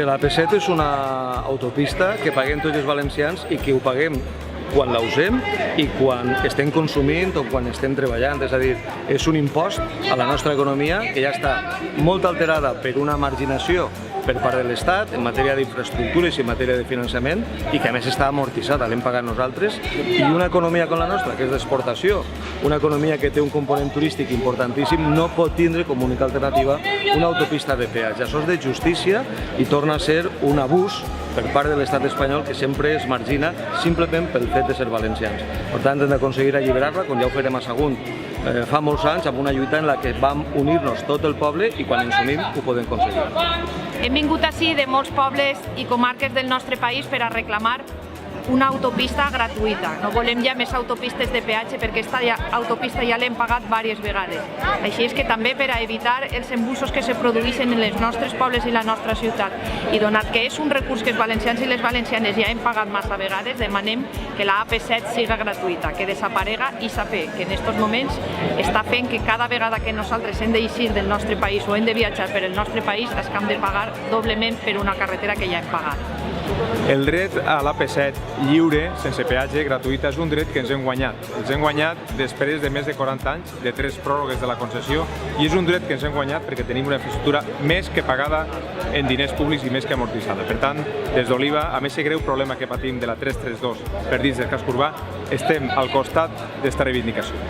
Mira, l'AP7 és una autopista que paguem tots els valencians i que ho paguem quan la usem i quan estem consumint o quan estem treballant. És a dir, és un impost a la nostra economia que ja està molt alterada per una marginació per part de l'Estat en matèria d'infraestructures i en matèria de finançament i que a més està amortitzada, l'hem pagat nosaltres, i una economia com la nostra, que és d'exportació, una economia que té un component turístic importantíssim, no pot tindre com a única alternativa una autopista de peatge. Això és de justícia i torna a ser un abús per part de l'estat espanyol que sempre es margina simplement pel fet de ser valencians. Per tant, hem d'aconseguir alliberar-la, com ja ho farem a Sagunt fa molts anys, amb una lluita en la que vam unir-nos tot el poble i quan ens unim ho podem aconseguir. Hem vingut ací de molts pobles i comarques del nostre país per a reclamar una autopista gratuïta. No volem ja més autopistes de peatge perquè aquesta autopista ja l'hem pagat diverses vegades. Així és que també per a evitar els embussos que se produeixen en els nostres pobles i la nostra ciutat i donat que és un recurs que els valencians i les valencianes ja hem pagat massa vegades, demanem que la AP7 siga gratuïta, que desaparega i saber que en aquests moments està fent que cada vegada que nosaltres hem d'eixir del nostre país o hem de viatjar per el nostre país és que hem de pagar doblement per una carretera que ja hem pagat. El dret a l'AP7 lliure, sense peatge, gratuïta, és un dret que ens hem guanyat. Ens hem guanyat després de més de 40 anys, de 3 pròrrogues de la concessió, i és un dret que ens hem guanyat perquè tenim una infraestructura més que pagada en diners públics i més que amortitzada. Per tant, des d'Oliva, amb aquest greu problema que patim de la 332 per dins del casc urbà, estem al costat d'esta reivindicació.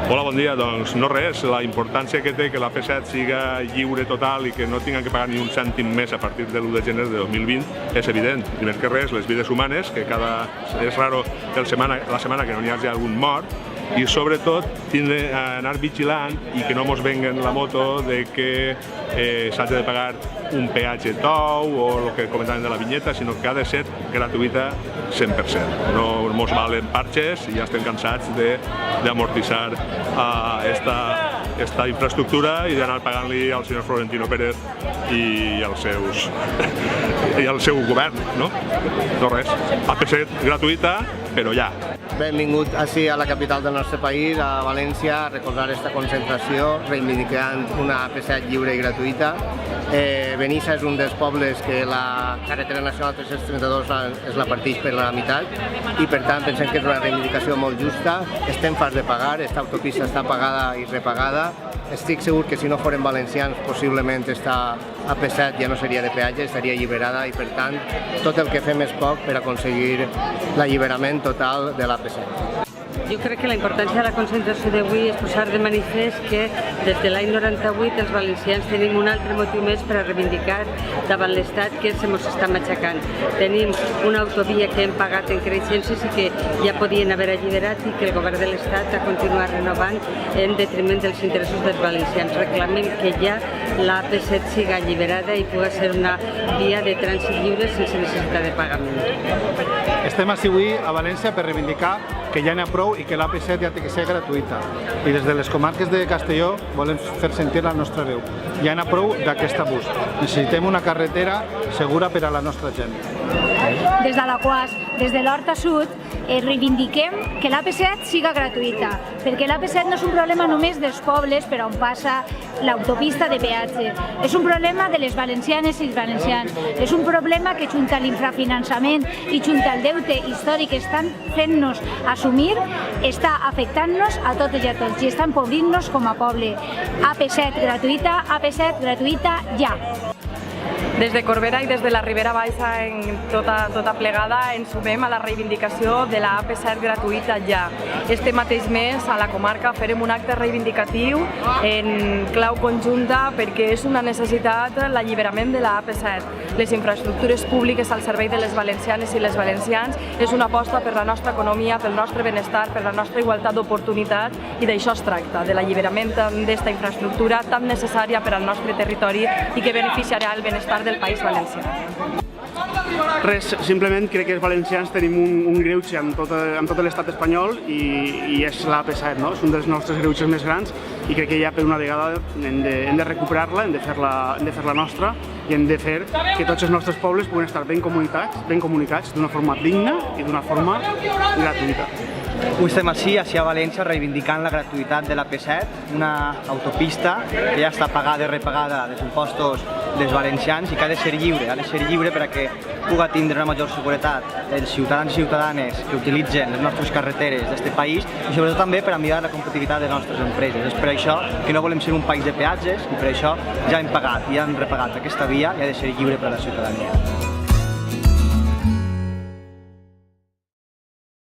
Hola, bon dia. Doncs no res, la importància que té que l'AP7 siga lliure total i que no tinguin que pagar ni un cèntim més a partir de l'1 de gener de 2020 és evident. Primer que res, les vides humanes, que és raro la setmana que no n'hi hagi algun mort, i sobretot anar vigilant i que no mos venguen la moto de que s'hagi de pagar un peatge tou o el que comentàvem de la vinyeta, sinó que ha de ser gratuïta 100%. No mos valen parxes i ja estem cansats d'amortitzar esta infraestructura i d'anar pagant-li al senyor Florentino Pérez i al seu govern, no? No res. AP7 gratuïta, però ja. Benvingut ací a la capital del nostre país, a València, a recolzar aquesta concentració reivindicant una AP7 lliure i gratuïta. Benissa és un dels pobles que la carretera nacional 332 es la parteix per la meitat i per tant pensem que és una reivindicació molt justa. Estem farts de pagar, aquesta autopista està pagada i repagada. Estic segur que si no fórem valencians possiblement esta AP7 ja no seria de peatge, estaria alliberada i per tant tot el que fem és poc per aconseguir l'alliberament total de l'AP7. Jo crec que la importància de la concentració d'avui és posar de manifest que des de l'any 98 els valencians tenim un altre motiu més per a reivindicar davant l'Estat que se mos està matxacant. Tenim una autovia que hem pagat en creixences i que ja podien haver alliberat i que el govern de l'Estat ha continuat renovant en detriment dels interessos dels valencians. Reclamem que ja l'AP7 siga alliberada i pugui ser una via de trànsit lliure sense necessitat de pagament. Estem ací avui a València per reivindicar que ja n'hi ha prou i que l'AP7 ja té que ser gratuïta. I des de les comarques de Castelló volem fer sentir la nostra veu. Ja n'hi ha prou d'aquest abús. Necessitem una carretera segura per a la nostra gent. Des de l'Aquàs, des de l'Horta Sud, reivindiquem que l'AP7 siga gratuïta, perquè l'AP7 no és un problema només dels pobles per on passa l'autopista de peatge. És un problema de les valencianes i els valencians. És un problema que junta l'infrafinançament i junta el deute històric que estan fent-nos assumir, està afectant-nos a totes i a tots i està empobrint-nos com a poble. AP7 gratuïta ja! Des de Corbera i des de la Ribera Baixa en tota plegada ens sumem a la reivindicació de la AP7 gratuïta ja. Este mateix mes a la comarca farem un acte reivindicatiu en clau conjunta perquè és una necessitat l'alliberament de la AP7. Les infraestructures públiques al servei de les valencianes i les valencians és una aposta per la nostra economia, pel nostre benestar, per la nostra igualtat d'oportunitat i d'això es tracta, de l'alliberament d'esta infraestructura tan necessària per al nostre territori i que beneficiarà el benestar del país valencià. Res, simplement crec que els valencians tenim un greuge amb tot l'estat espanyol i és l'AP7, no? És un dels nostres greuges més grans i crec que ja per una vegada hem de recuperar-la, hem de fer-la nostra i hem de fer que tots els nostres pobles puguin estar ben comunicats d'una forma digna i d'una forma gratuïta. Avui estem ací a València reivindicant la gratuïtat de l'AP7, una autopista que ja està pagada i repagada dels impostos dels valencians i que ha de ser lliure perquè pugui tindre una major seguretat els ciutadans i ciutadanes que utilitzen les nostres carreteres d'aquest país i sobretot també per a millorar la competitivitat de les nostres empreses. És per això que no volem ser un país de peatges i per això ja hem pagat i hem repagat aquesta via i ha de ser lliure per a la ciutadania.